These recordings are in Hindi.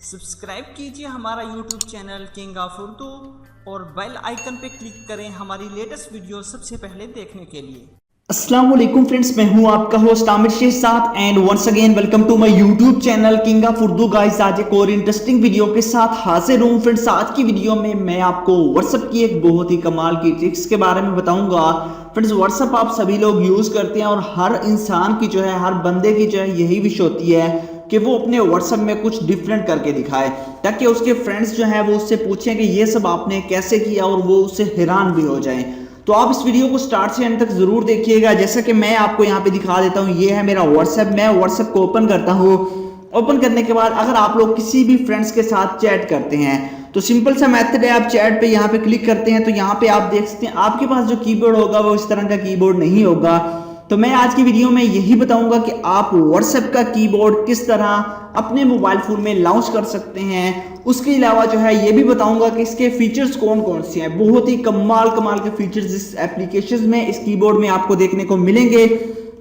सब्सक्राइब कीजिए हमारा YouTube channel king of Urdu और बेल आइकन पे क्लिक करें हमारी लेटेस्ट वीडियो सबसे पहले देखने के लिए। अस्सलाम वालेकुम फ्रेंड्स, मैं हूं आपका host Aamir Shahzad and once again welcome to my YouTube channel king of Urdu. Guys, आज एक और इंटरेस्टिंग वीडियो के साथ हाजिर हूं फ्रेंड्स। आज की वीडियो में मैं आपको व्हाट्सएप की एक बहुत ही कमाल की ट्रिक्स के बारे में बताऊंगा। फ्रेंड्स, व्हाट्सएप आप सभी लोग यूज करते हैं और हर इंसान की जो है, हर बंदे की जो है यही विश होती है कि वो अपने व्हाट्सएप में कुछ डिफरेंट करके दिखाए, ताकि उसके फ्रेंड्स जो है वो उससे पूछें कि ये सब आपने कैसे किया और वो उससे हैरान भी हो जाएं। तो आप इस वीडियो को स्टार्ट से एंड तक जरूर देखिएगा। जैसा कि मैं आपको यहाँ पे दिखा देता हूँ, ये है मेरा व्हाट्सएप। मैं व्हाट्सएप को ओपन करता हूँ। ओपन करने के बाद अगर आप लोग किसी भी फ्रेंड्स के साथ चैट करते हैं तो सिंपल सा मेथड है, आप चैट पे यहाँ पे क्लिक करते हैं तो यहाँ पे आप देख सकते हैं आपके पास जो कीबोर्ड होगा वो इस तरह का कीबोर्ड नहीं होगा। तो मैं आज की वीडियो में यही बताऊंगा कि आप व्हाट्सएप का कीबोर्ड किस तरह अपने मोबाइल फोन में लॉन्च कर सकते हैं। उसके अलावा जो है ये भी बताऊंगा कि इसके फीचर्स कौन कौन से हैं। बहुत ही कमाल के फीचर्स इस एप्लीकेशन में, इस कीबोर्ड में आपको देखने को मिलेंगे।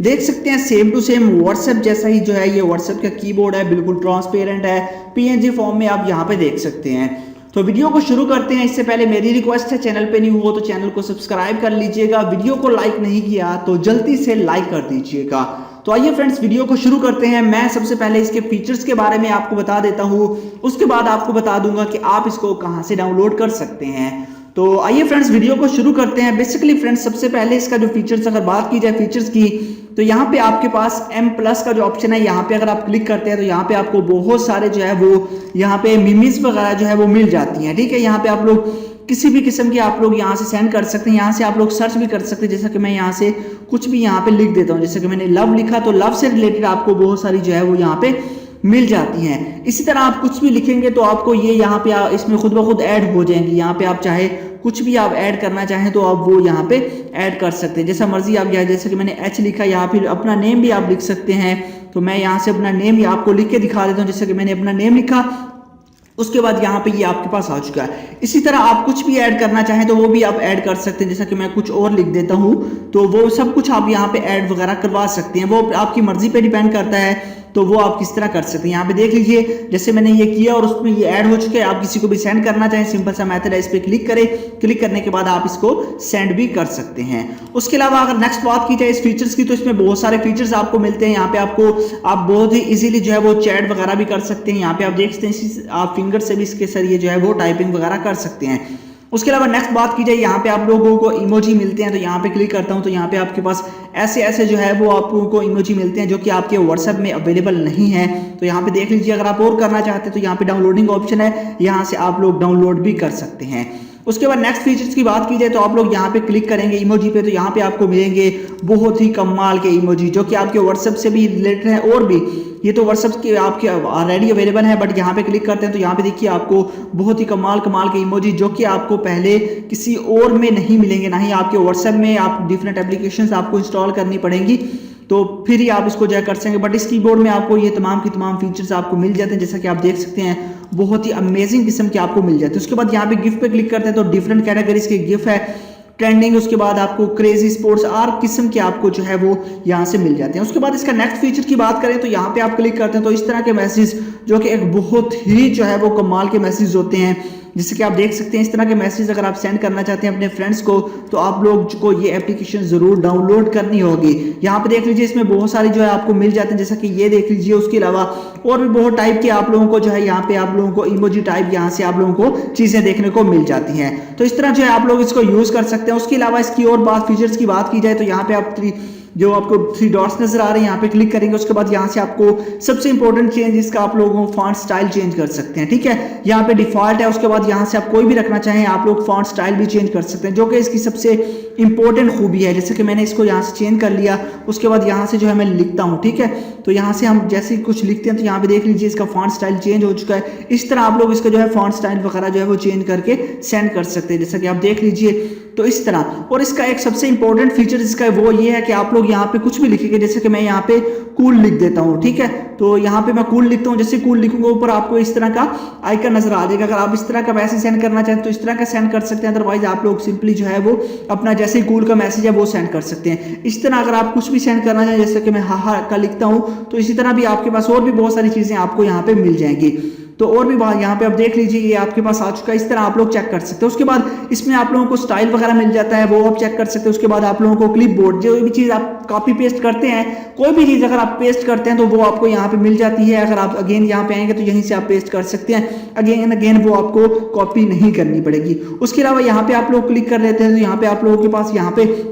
देख सकते हैं सेम टू सेम व्हाट्सएप जैसा ही जो है ये व्हाट्सएप का कीबोर्ड है, बिल्कुल ट्रांसपेरेंट है, पीएनजी फॉर्म में आप यहाँ पे देख सकते हैं। तो वीडियो को शुरू करते हैं। इससे पहले मेरी रिक्वेस्ट है, चैनल पे न्यू हो तो चैनल को सब्सक्राइब कर लीजिएगा। वीडियो को लाइक नहीं किया तो जल्दी से लाइक कर दीजिएगा। तो आइए फ्रेंड्स, वीडियो को शुरू करते हैं। मैं सबसे पहले इसके फीचर्स के बारे में आपको बता देता हूँ, उसके बाद आपको बता दूंगा कि आप इसको कहाँ से डाउनलोड कर सकते हैं। तो आइए फ्रेंड्स, वीडियो को शुरू करते हैं। बेसिकली फ्रेंड्स, सबसे पहले इसका जो फीचर्स, अगर बात की जाए फीचर्स की, तो यहाँ पे आपके पास M+ का जो ऑप्शन है, यहाँ पे अगर आप क्लिक करते हैं तो यहाँ पे आपको बहुत सारे जो है वो यहाँ पे मीम्स वगैरह जो है वो मिल जाती हैं। ठीक है, यहाँ पे आप लोग किसी भी किस्म की आप लोग यहाँ से सेंड कर सकते हैं। यहाँ से आप लोग सर्च भी कर सकते हैं, जैसा कि मैं यहाँ से कुछ भी यहाँ पे लिख देता हूँ। जैसे कि मैंने लव लिखा तो लव से रिलेटेड आपको बहुत सारी जो है वो यहाँ पे मिल जाती हैं। इसी तरह आप कुछ भी लिखेंगे तो आपको ये यहाँ पे इसमें खुद ब खुद ऐड हो जाएंगी। यहाँ पे आप चाहे कुछ भी आप ऐड करना चाहें तो आप वो यहाँ पे ऐड कर सकते हैं, जैसा मर्जी आप। जैसे कि मैंने H लिखा, यहाँ पे अपना नेम भी आप लिख सकते हैं। तो मैं यहाँ से अपना नेम ही आपको लिख के दिखा देता हूँ। जैसे कि मैंने अपना नेम लिखा, उसके बाद यहाँ पे ये आपके पास आ चुका है। इसी तरह आप कुछ भी ऐड करना चाहें तो वो भी आप ऐड कर सकते हैं। जैसा कि मैं कुछ और लिख देता हूँ तो वो सब कुछ आप यहाँ पे ऐड वगैरह करवा सकते हैं। वो आपकी मर्जी पे डिपेंड करता है, तो वो आप किस तरह कर सकते हैं। यहाँ पे देख लीजिए, जैसे मैंने ये किया और उसमें ये ऐड हो चुके हैं। आप किसी को भी सेंड करना चाहें, सिंपल सा मेथड है, इस पर क्लिक करें। क्लिक करने के बाद आप इसको सेंड भी कर सकते हैं। उसके अलावा अगर नेक्स्ट बात की जाए इस फीचर्स की, तो इसमें बहुत सारे फीचर्स आपको मिलते हैं। यहाँ पे आप बहुत ही इजीली जो है वो चैट वगैरह भी कर सकते हैं। यहाँ पे आप देख सकते हैं आप फिंगर से भी इसके जरिए जो है वो टाइपिंग वगैरह कर सकते हैं। उसके अलावा नेक्स्ट बात की जाए, यहाँ पे आप लोगों को इमोजी मिलते हैं। तो यहाँ पे क्लिक करता हूँ तो यहाँ पे आपके पास ऐसे जो है वो आप लोगों को इमोजी मिलते हैं जो कि आपके व्हाट्सएप में अवेलेबल नहीं है। तो यहाँ पे देख लीजिए, अगर आप और करना चाहते हैं तो यहाँ पे डाउनलोडिंग ऑप्शन है, यहाँ से आप लोग डाउनलोड भी कर सकते हैं। उसके बाद नेक्स्ट फीचर्स की बात की जाए तो आप लोग यहाँ पे क्लिक करेंगे इमोजी पे, तो यहाँ पे आपको मिलेंगे बहुत ही कमाल के इमोजी जो कि आपके व्हाट्सएप से भी रिलेटेड है। और भी ये तो व्हाट्सएप के आपके ऑलरेडी अवेलेबल है, बट यहाँ पे क्लिक करते हैं तो यहाँ पे देखिए आपको बहुत ही कमाल के इमोजी जो कि आपको पहले किसी और में नहीं मिलेंगे, ना ही आपके व्हाट्सएप में। आप डिफरेंट एप्लीकेशंस आपको इंस्टॉल करनी पड़ेंगी तो फिर ही आप इसको जो है कर सकेंगे। बट इस कीबोर्ड में आपको ये तमाम की तमाम फीचर्स आपको मिल जाते हैं, जैसा कि आप देख सकते हैं बहुत ही अमेजिंग किस्म के आपको मिल जाते हैं। उसके बाद यहाँ पे गिफ्ट पे क्लिक करते हैं तो डिफरेंट कैटेगरीज के गिफ्ट है, ट्रेंडिंग, उसके बाद आपको क्रेजी स्पोर्ट्स और किस्म के आपको जो है वो यहाँ से मिल जाते हैं। उसके बाद इसका नेक्स्ट फीचर की बात करें तो यहाँ पे आप क्लिक करते हैं तो इस तरह के मैसेज जो कि एक बहुत ही जो है वो कमाल के मैसेज होते हैं, जैसे कि आप देख सकते हैं इस तरह के मैसेज अगर आप सेंड करना चाहते हैं अपने फ्रेंड्स को तो आप लोग को ये एप्लीकेशन जरूर डाउनलोड करनी होगी। यहाँ पे देख लीजिए इसमें बहुत सारी जो है आपको मिल जाते हैं, जैसा कि ये देख लीजिए। उसके अलावा और भी बहुत टाइप के आप लोगों को जो है यहाँ पे आप लोगों को इमोजी टाइप यहाँ से आप लोगों को चीजें देखने को मिल जाती हैं। तो इस तरह जो है आप लोग इसको यूज कर सकते हैं। उसके अलावा इसकी और बात फीचर्स की बात की जाए तो यहाँ पे आप जो आपको 3 डॉट्स नजर आ रहे हैं, यहाँ पे क्लिक करेंगे। उसके बाद यहाँ से आपको सबसे इंपॉर्टेंट चेंज इसका आप लोगों फॉन्ट स्टाइल चेंज कर सकते हैं। ठीक है, यहाँ पे डिफॉल्ट है। उसके बाद यहाँ से आप कोई भी रखना चाहें आप लोग फॉन्ट स्टाइल भी चेंज कर सकते हैं, जो कि इसकी सबसे इंपॉर्टेंट खूबी है। जैसे कि मैंने इसको यहाँ से चेंज कर लिया, उसके बाद यहाँ से जो है मैं लिखता हूँ। ठीक है, तो यहाँ से हम जैसे कुछ लिखते हैं तो यहाँ पे देख लीजिए इसका फॉन्ट स्टाइल चेंज हो चुका है। इस तरह आप लोग इसका जो है फॉन्ट स्टाइल वगैरह जो है वो चेंज करके सेंड कर सकते हैं, जैसा कि आप देख लीजिए। तो इस तरह, और इसका एक सबसे इंपॉर्टेंट फीचर इसका वो ये है कि आप लोग यहाँ पे कुछ भी लिखेंगे, जैसे कि मैं यहाँ पे कूल लिख देता हूँ। ठीक है, तो यहाँ पे मैं कूल लिखता हूँ। जैसे कूल लिखूंगा ऊपर आपको इस तरह का आइकन नजर आ जाएगा। अगर आप इस तरह का मैसेज सेंड करना चाहें तो इस तरह का सेंड कर सकते हैं, अदरवाइज आप लोग सिंपली जो है वो अपना जैसे कूल का मैसेज है वो सेंड कर सकते हैं। इस तरह अगर आप कुछ भी सेंड करना चाहें, जैसे कि मैं हा का लिखता हूँ, तो इसी तरह भी आपके पास और भी बहुत सारी चीजें आपको यहाँ पे मिल जाएंगी। तो और भी बात यहाँ पे आप देख लीजिए, ये आपके पास आ चुका है। इस तरह आप लोग चेक कर सकते हैं। उसके बाद इसमें आप लोगों को स्टाइल वगैरह मिल जाता है, वो आप चेक कर सकते हैं। उसके बाद आप लोगों को क्लिप बोर्ड, जो भी चीज़ आप कॉपी पेस्ट करते हैं, कोई भी चीज़ अगर आप पेस्ट करते हैं तो वो आपको यहाँ पे मिल जाती है। अगर आप अगेन यहाँ पे आएंगे तो यहीं से आप पेस्ट कर सकते हैं, अगेन वो आपको कॉपी नहीं करनी पड़ेगी। उसके अलावा यहाँ पे आप लोग क्लिक कर लेते हैं तो यहाँ पे आप लोगों के पास यहाँ पे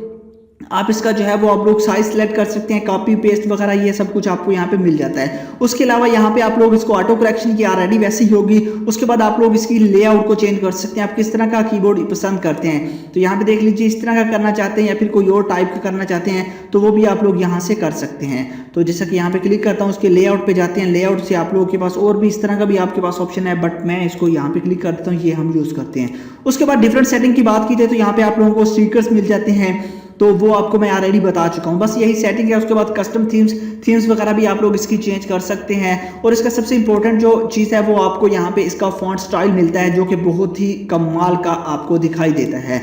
आप इसका जो है वो आप लोग साइज सेलेक्ट कर सकते हैं, कॉपी पेस्ट वगैरह ये सब कुछ आपको यहाँ पे मिल जाता है। उसके अलावा यहाँ पे आप लोग इसको ऑटो करेक्शन की ऑलरेडी वैसी ही होगी। उसके बाद आप लोग इसकी लेआउट को चेंज कर सकते हैं, आप किस तरह का कीबोर्ड पसंद करते हैं। तो यहाँ पे देख लीजिए, इस तरह का करना चाहते हैं या फिर कोई और टाइप का करना चाहते हैं तो वो भी आप लोग यहाँ से कर सकते हैं। तो जैसा कि यहाँ पे क्लिक करता हूँ, उसके लेआउट पे जाते हैं। लेआउट से आप लोगों के पास और भी इस तरह का भी आपके पास ऑप्शन है, बट मैं इसको यहाँ पे क्लिक कर देता हूँ, ये हम यूज़ करते हैं। उसके बाद डिफरेंट सेटिंग की बात की जाए तो यहाँ पे आप लोगों को स्टिकर्स मिल जाते हैं, तो वो आपको मैं ऑलरेडी बता चुका हूँ, बस यही सेटिंग है। उसके बाद कस्टम थीम्स वगैरह भी आप लोग इसकी चेंज कर सकते हैं। और इसका सबसे इंपॉर्टेंट जो चीज़ है वो आपको यहाँ पे इसका फॉन्ट स्टाइल मिलता है, जो कि बहुत ही कमाल का आपको दिखाई देता है।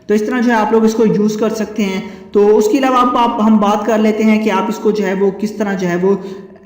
तो इस तरह जो है आप लोग इसको यूज़ कर सकते हैं। तो उसके अलावा हम बात कर लेते हैं कि आप इसको जो है वो किस तरह जो है वो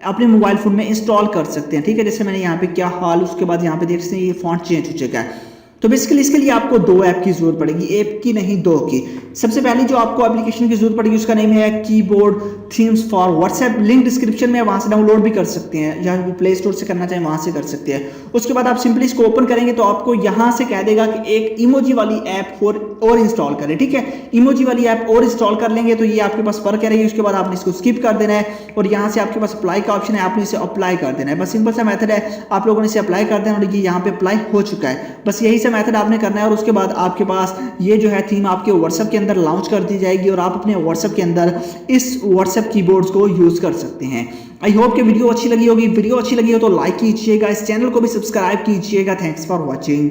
अपने मोबाइल फ़ोन में इंस्टॉल कर सकते हैं। ठीक है, जैसे मैंने यहाँ पे क्या हाल, उसके बाद यहाँ पे देख सकते हैं ये फॉन्ट चेंज हो चुका है। तो बेसिकली इसके लिए आपको 2 ऐप की जरूरत पड़ेगी, एक की नहीं 2 की। सबसे पहली जो आपको एप्लीकेशन की जरूरत पड़ेगी उसका नेम है keyboard themes for WhatsApp. Link description में, वहां से डाउनलोड भी कर सकते हैं, या प्ले स्टोर से करना चाहें वहां से कर सकते हैं। उसके बाद आप सिंपली इसको ओपन करेंगे तो आपको यहां से कह देगा कि एक इमोजी वाली ऐप और इंस्टॉल करें। ठीक है, इमोजी वाली ऐप और इंस्टॉल कर लेंगे तो ये आपके पास पर करेगी। उसके बाद आपने इसको स्किप कर देना है और यहाँ से आपके पास अप्लाई का ऑप्शन है, आपने इसे अप्लाई कर देना है। बस सिंपल सा मेथड है, आप लोगों ने इसे अप्लाई कर देना और ये यहाँ पे अप्लाई हो चुका है। बस यही सा मेथड आपने करना है और उसके बाद आपके पास ये जो है थीम आपके व्हाट्सएप के अंदर लॉन्च कर दी जाएगी और आप अपने व्हाट्सएप के अंदर इस व्हाट्सएप कीबोर्ड्स को यूज कर सकते हैं। आई होप कि वीडियो अच्छी लगी होगी। वीडियो अच्छी लगी हो तो लाइक कीजिएगा, इस चैनल को भी सब्सक्राइब कीजिएगा। Thanks for watching.